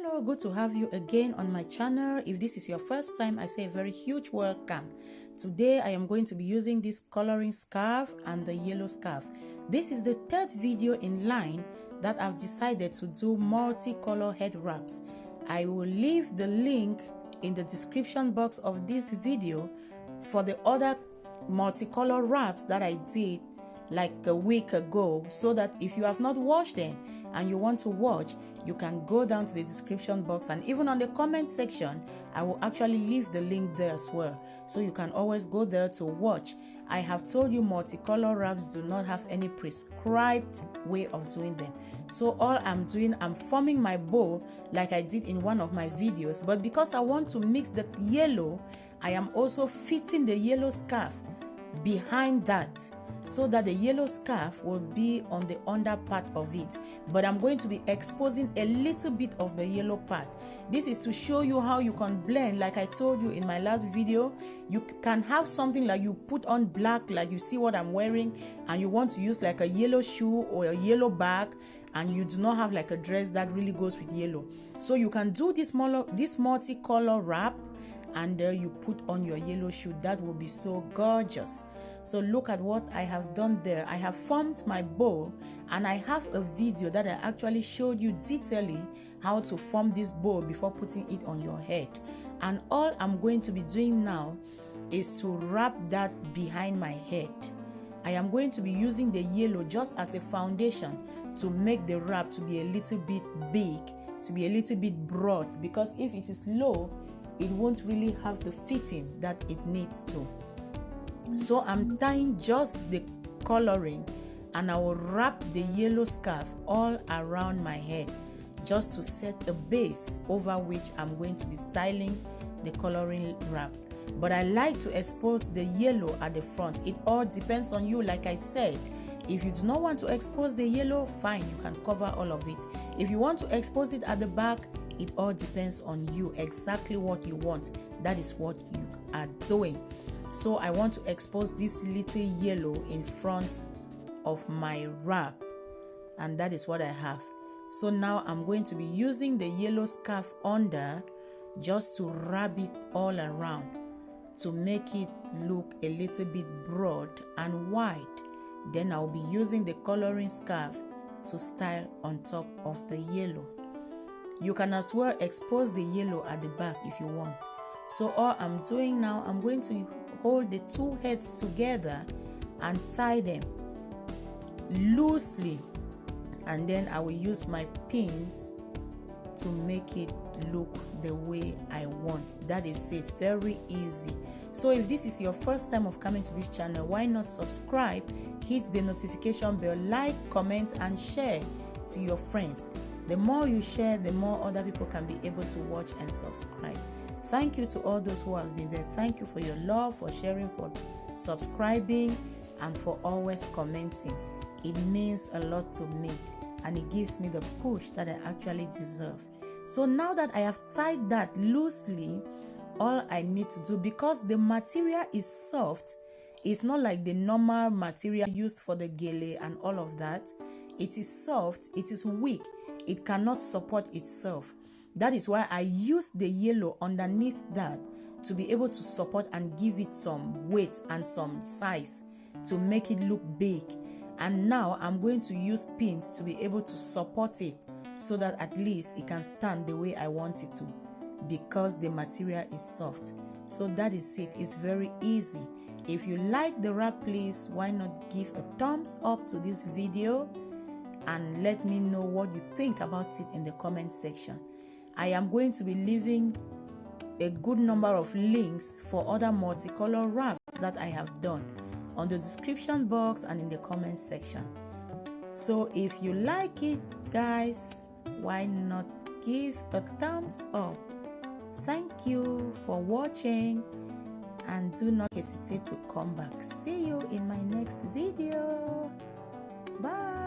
Hello, good to have you again on my channel. If this is your first time, I say a very huge welcome. Today I am going to be using this coloring scarf and the yellow scarf. This is the third video in line that I've decided to do multicolor head wraps. I will leave the link in the description box of this video for the other multicolor wraps that I did like a week ago, so that if you have not watched them and you want to watch, you can go down to the description box, and even on the comment section I will actually leave the link there as well, so you can always go there to watch. I have told you multicolor wraps do not have any prescribed way of doing them, so all I'm doing, I'm forming my bow like I did in one of my videos, but because I want to mix the yellow, I am also fitting the yellow scarf behind that, so that the yellow scarf will be on the under part of it, but I'm going to be exposing a little bit of the yellow part. This is to show you how you can blend. Like I told you in my last video, you can have something like you put on black, like you see what I'm wearing, and you want to use like a yellow shoe or a yellow bag, and you do not have like a dress that really goes with yellow. So you can do this multicolor wrap, and you put on your yellow shoe. That will be so gorgeous. So look at what I have done there. I have formed my bow, and I have a video that I actually showed you detailing how to form this bow before putting it on your head. And all I'm going to be doing now is to wrap that behind my head. I am going to be using the yellow just as a foundation to make the wrap to be a little bit big, to be a little bit broad, because if it is low, it won't really have the fitting that it needs to. So I'm tying just the coloring, and I will wrap the yellow scarf all around my head just to set a base over which I'm going to be styling the coloring wrap. But I like to expose the yellow at the front. It all depends on you. Like I said, if you do not want to expose the yellow, fine, you can cover all of it. If you want to expose it at the back, it all depends on you, exactly what you want. That is what you are doing. So I want to expose this little yellow in front of my wrap, and that is what I have. So now I'm going to be using the yellow scarf under just to wrap it all around to make it look a little bit broad and wide. Then I'll be using the coloring scarf to style on top of the yellow. You can as well expose the yellow at the back if you want. So all I'm doing now, I'm going to hold the two heads together and tie them loosely, and then I will use my pins to make it look the way I want. That is it, very easy. So if this is your first time of coming to this channel, why not subscribe, hit the notification bell, like, comment and share to your friends. The more you share, the more other people can be able to watch and subscribe. Thank you to all those who have been there. Thank you for your love, for sharing, for subscribing, and for always commenting. It means a lot to me, and it gives me the push that I actually deserve. So now that I have tied that loosely, all I need to do, because the material is soft, it's not like the normal material used for the gele and all of that. It is soft, it is weak, it cannot support itself. That is why I use the yellow underneath that to be able to support and give it some weight and some size to make it look big. And now I'm going to use pins to be able to support it so that at least it can stand the way I want it to, because the material is soft. So that is it. It's very easy. If you like the wrap, please, why not give a thumbs up to this video and let me know what you think about it in the comment section. I am going to be leaving a good number of links for other multicolor wraps that I have done on the description box and in the comment section. So if you like it, guys, why not give a thumbs up? Thank you for watching, and do not hesitate to come back. See you in my next video. Bye.